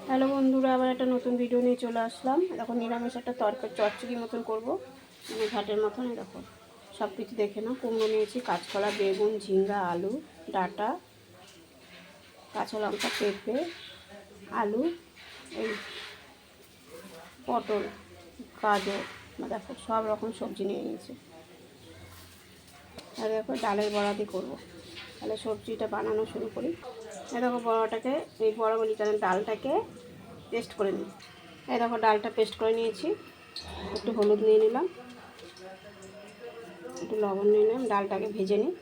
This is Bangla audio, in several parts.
হ্যালো বন্ধুরা, আবার একটা নতুন ভিডিও নিয়ে চলে আসলাম। এখন নিরামিষ একটা তরকারি চচ্চড়ি মতন করবো, মানে ঘাটের মতন। এরকম সব কিছু দেখে নাও। কুমড়ো নিয়েছি, কাঁচকলা, বেগুন, ঝিঙ্গা, আলু, ডাঁটা, কাঁচা লঙ্কা, পেঁপে, আলু, এই পটল, গাজর, দেখো সব রকম সবজি নিয়ে নিয়েছি। আর দেখো ডালের বড়া দিয়ে করবো। তাহলে সবজিটা বানানো শুরু করি। এই দেখো বড়াটাকে, এই বড়া বলি কারণ ডালটাকে পেস্ট করে নিই। এই দেখো ডালটা পেস্ট করে নিয়েছি। একটু হলুদ নিয়ে নিলাম, একটু লবণ নিয়ে নিলাম। ডালটাকে ভেজে নিই।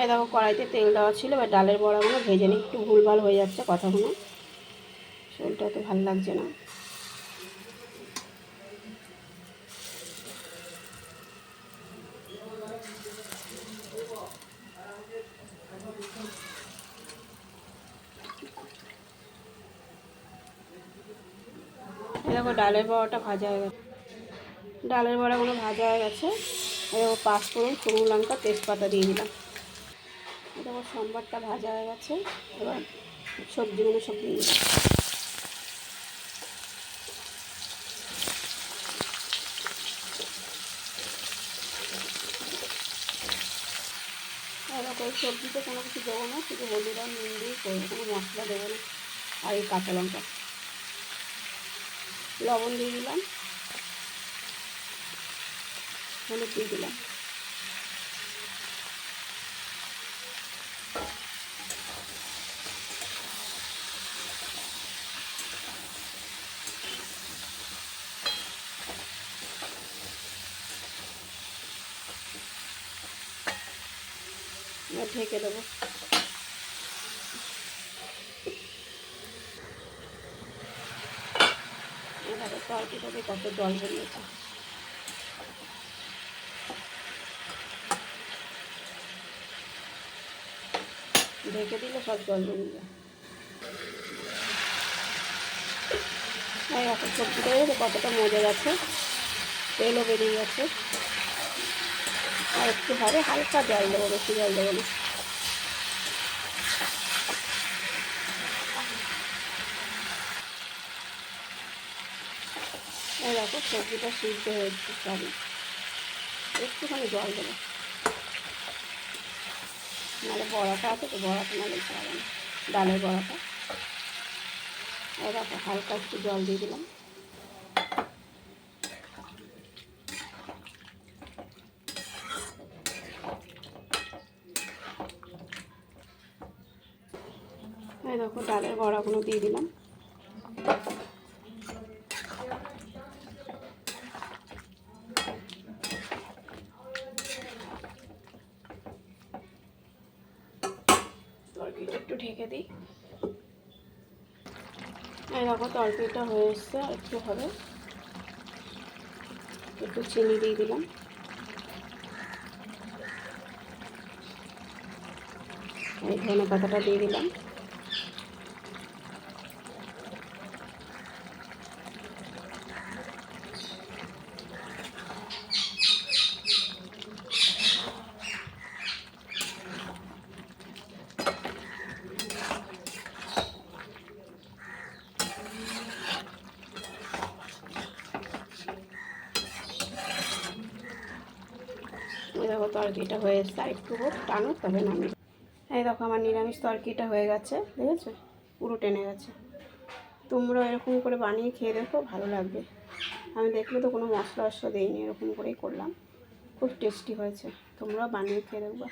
এই দেখো কড়াইতে তেল দেওয়া ছিল, এবার ডালের বড়াগুলো ভেজে নিই। একটু ভুলভাল হয়ে যাচ্ছে কথাগুলো, শরীরটা তো ভালো লাগছে না। এই দেখো ডালের বড়াটা ভাজা হয়ে গেছে। ডালের বড়াগুলো ভাজা হয়ে গেছে। এই দেখো পাঁচফোড়ন, শুকনো লঙ্কা, তেজপাতা দিয়ে দিলাম। এই দেখো সম্বারটা ভাজা হয়ে গেছে। এবার সবজিগুলো সব দিয়ে দিলাম। এরকম সবজিতে কোনো কিছু দেবো না, শুধু হলুদ আর নুন দিয়ে করবো, কোনো মশলা দেবো না। আর এই কাঁচা লঙ্কা, লবণ দিয়ে দিলাম, হলুদ দিয়ে দিলাম। এবার ঢেকে দেবো। এবারে তরকারিটাতে কত জল বেরিয়েছে। ঢেকে দিলে সব জল বেরিয়ে যায়। এই এখন সবজিটা কতটা মজে গেছে, তেলও বেরিয়ে গেছে। আর একটু হবে, হালকা জল দেবো, বেশি জল দেবো না। এই দেখো সবজিটা সিদ্ধ হয়েছে সবই, একটুখানি জল দেবো, নাহলে বড়াটা আছে তো, বড়াটা নাহলে খাওয়াবে না, ডালের বড়াটা। এই দেখো হালকা একটু জল দিয়ে দিলাম। এই দেখো ডালের বড়াগুলো দিয়ে দিলাম। তরকারিটা একটু ঢেকে দিই। এই দেখো তরকারিটা হয়ে এসছে, আর একটু হবে। একটু চিনি দিয়ে দিলাম। এই ধনে পাতাটা দিয়ে দিলাম। এই দেখো তরকারিটা হয়ে এসছে, আর একটু হোক টানো তবে নামিয়ে। এই দেখো আমার নিরামিষ তরকারিটা হয়ে গেছে, দেখেছো পুরো টেনে গেছে। তোমরা এরকম করে বানিয়ে খেয়ে দেখো, ভালো লাগবে। আমি দেখলে তো কোনো মশলা টশলা দিইনি, এরকম করেই করলাম, খুব টেস্টি হয়েছে। তোমরা বানিয়ে খেয়ে দেখবা।